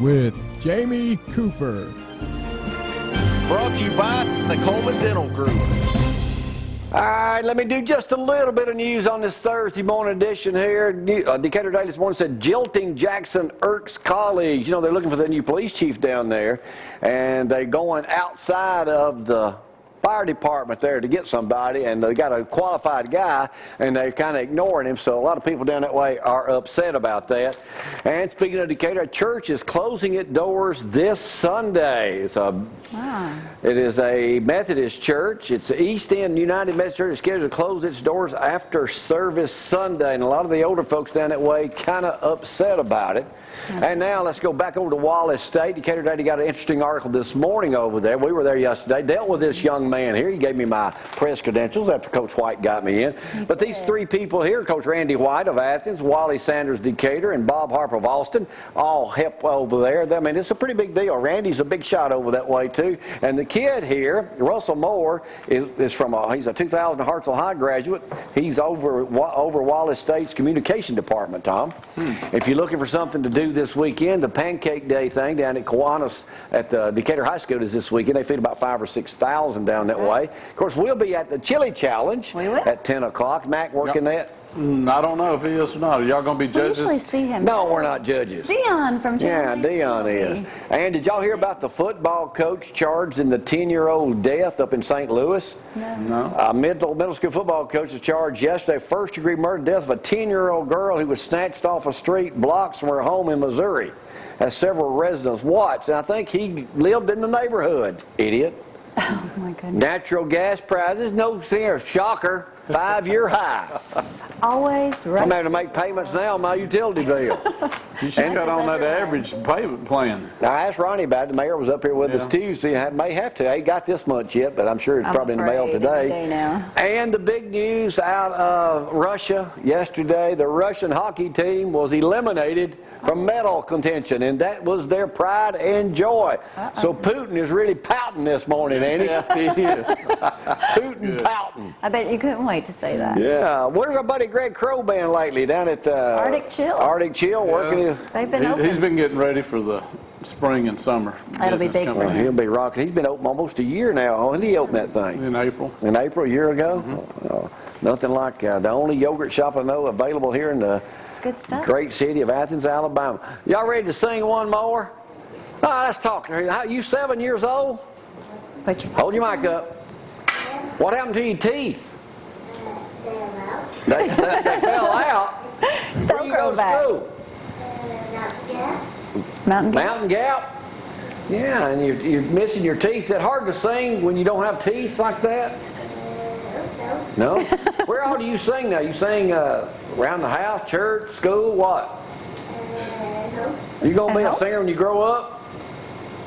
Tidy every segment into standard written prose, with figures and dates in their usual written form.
with Jamie Cooper. Brought to you by the Coleman Dental Group. All right, let me do just a little bit of news on this Thursday morning edition here. Decatur Daily this morning said jilting Jackson Erks College. You know, they're looking for the new police chief down there, and they're going outside of the fire department there to get somebody, and they got a qualified guy, and they're kind of ignoring him, so a lot of people down that way are upset about that. And speaking of Decatur, a church is closing its doors this Sunday. It is a Methodist church. It's the East End United Methodist Church. It's scheduled to close its doors after service Sunday, and a lot of the older folks down that way kind of upset about it. And now let's go back over to Wallace State. Decatur Daily got an interesting article this morning over there. We were there yesterday, dealt with this young man here. He gave me my press credentials after Coach White got me in. But these three people here, Coach Randy White of Athens, Wally Sanders Decatur, and Bob Harper of Austin, all help over there. I mean, it's a pretty big deal. Randy's a big shot over that way, too. And the kid here, Russell Moore, is from he's a 2000 Hartselle High graduate. He's over Wallace State's communication department, Tom. If you're looking for something to do this weekend, the Pancake Day thing down at Kiwanis at the Decatur High School is this weekend. They feed about 5,000 or 6,000 down that way. Of course, we'll be at the Chili Challenge at 10 o'clock. Mac working that? I don't know if he is or not. Are y'all going to be judges? We usually see him. No, we're not judges. Dion from Channel Dion is. And did y'all hear about the football coach charged in the 10-year-old death up in St. Louis? No. A middle school football coach was charged yesterday, first-degree murder death of a 10-year-old girl who was snatched off a street blocks from her home in Missouri, as several residents watched. And I think he lived in the neighborhood. Idiot. Oh, my goodness. Natural gas prices, no fear, shocker, 5-year high. Always right. I'm having to make payments now on my utility bill. You should cut on that average payment plan. I asked Ronnie about it. The mayor was up here with us Tuesday. I may have to. I ain't got this much yet, but I'm sure it's probably in the mail today. And the big news out of Russia yesterday, the Russian hockey team was eliminated from medal contention, and that was their pride and joy. So Putin is really pouting this morning, ain't he? Yeah, he is. Putin pouting. I bet you couldn't wait to say that. Yeah. Where's our buddy Greg Crow been lately? Down at Arctic Chill. Arctic Chill, working. They've been open. He's been getting ready for the spring and summer. That'll be big for him. He'll be rocking. He's been open almost a year now. When did he open that thing? In April. In April, a year ago? Nothing like the only yogurt shop I know available here in the good stuff. Great city of Athens, Alabama. Y'all ready to sing one more? All right, let's talk. You 7 years old? Hold your mic up. What happened to your teeth? They fell out. Where you go to school? Mountain Gap? Yeah, and you're missing your teeth. Is that hard to sing when you don't have teeth like that? No? Where all do you sing now? You sing around the house, church, school, what? You going to be a singer when you grow up?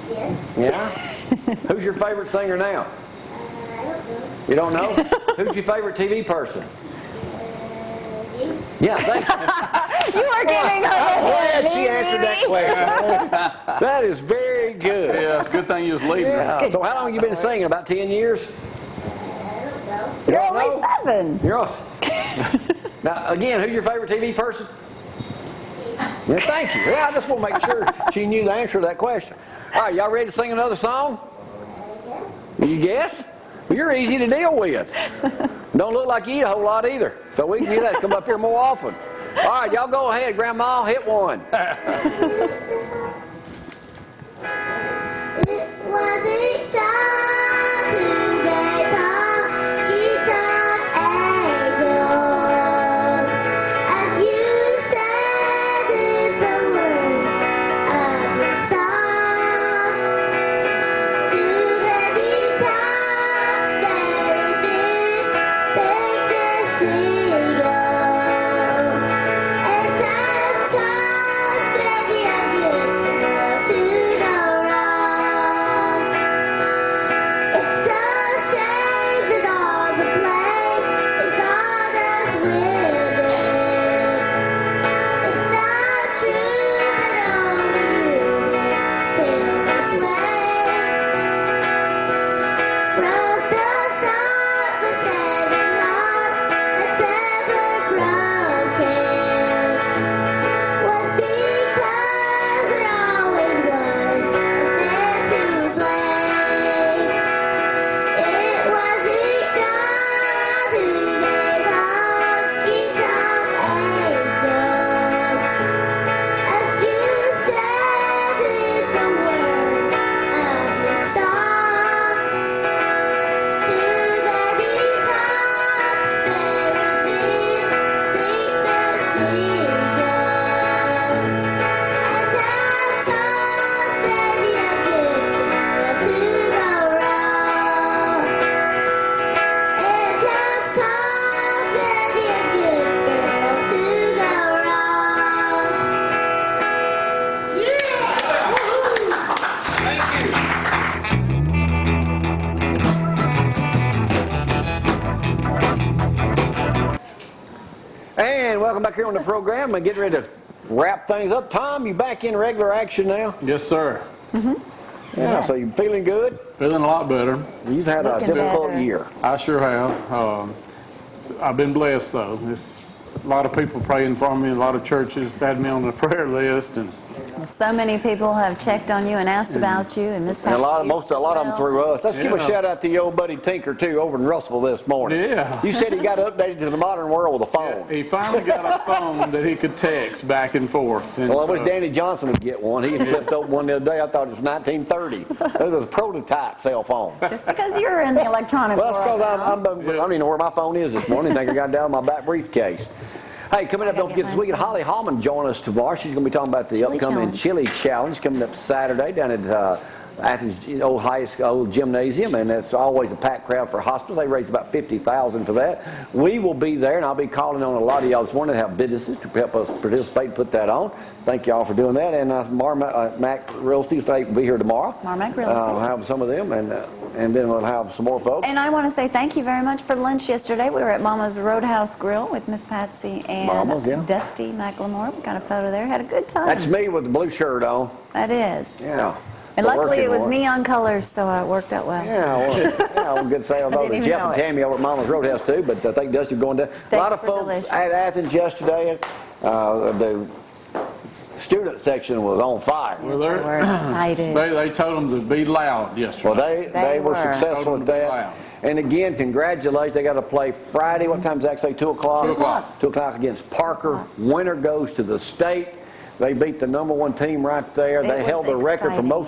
Yeah. Yeah? Who's your favorite singer now? You don't know? Who's your favorite TV person? Yeah, thank you. You are giving her I'm glad she answered that question. That is very good. Yeah, it's a good thing you was leading. Yeah. So how long have you been singing? About 10 years? You're only 7. Now, again, who's your favorite TV person? Yeah, thank you. Yeah, I just want to make sure she knew the answer to that question. All right, y'all ready to sing another song? You guess? Well, you're easy to deal with. Don't look like you eat a whole lot either. So we can get that to come up here more often. All right, y'all go ahead. Grandma, hit one. It wasn't time to get on guitar angel, as you said in the words of the song. To the guitar, very big, take the single, and times come plenty of good. welcome back here on the program and getting ready to wrap things up. Tom, you back in regular action now? Yes, sir. Yeah, so you feeling good? Feeling a lot better. You've had a Looking difficult better. year. I sure have. I've been blessed, though. It's a lot of people praying for me. A lot of churches had me on the prayer list, and So many people have checked on you and asked about you, and Miss And a lot of Patsy a lot of them as through well. us. Let's give a Yeah. shout out to your old buddy Tinker too over in Russellville this morning. Yeah. You said he got updated to the modern world with a phone. he finally got a phone that he could text back and forth. And Well, I wish so- Danny Johnson would get one. He flipped open one the other day. I thought it was 1930. It was a prototype cell phone. Just because you're in the electronic Well, that's world because now. I don't even know where my phone is this morning. I think I got it down in my back briefcase. Hey, coming up, don't forget this weekend, Holly Hallman join us tomorrow. She's going to be talking about the Chili upcoming Challenge. Chili Challenge coming up Saturday down at Athens old high school old gymnasium, and it's always a packed crowd for hospitals. They raise about $50,000 for that. We will be there, and I'll be calling on a lot of y'all this morning that have businesses to help us participate and put that on. Thank y'all for doing that. And Mac Real Estate will be here tomorrow. Marmac Real Estate. We'll have some of them, and then we'll have some more folks. And I want to say thank you very much for lunch yesterday. We were at Mama's Roadhouse Grill with Miss Patsy and Mama's, yeah. Dusty McLemore. We got a photo there. Had a good time. That's me with the blue shirt on. That is. Yeah. And The luckily it working was one. neon colors, so it worked out well. Yeah, good sales I over didn't to even Jeff know and it. Tammy over at Mama's Roadhouse too, but I think Dusty going down. A Steaks lot of were folks delicious. at Athens yesterday. The student section was on fire. Yes, they were excited. They told them to be loud yesterday. Well, they They were were. successful Told at them to be that. loud. And again, congratulations. They got to play Friday. What time does that say? 2 o'clock? 2 o'clock. 2 o'clock against Parker. Winner goes to the state. They beat the #1 team right there. It They was held the record for exciting. most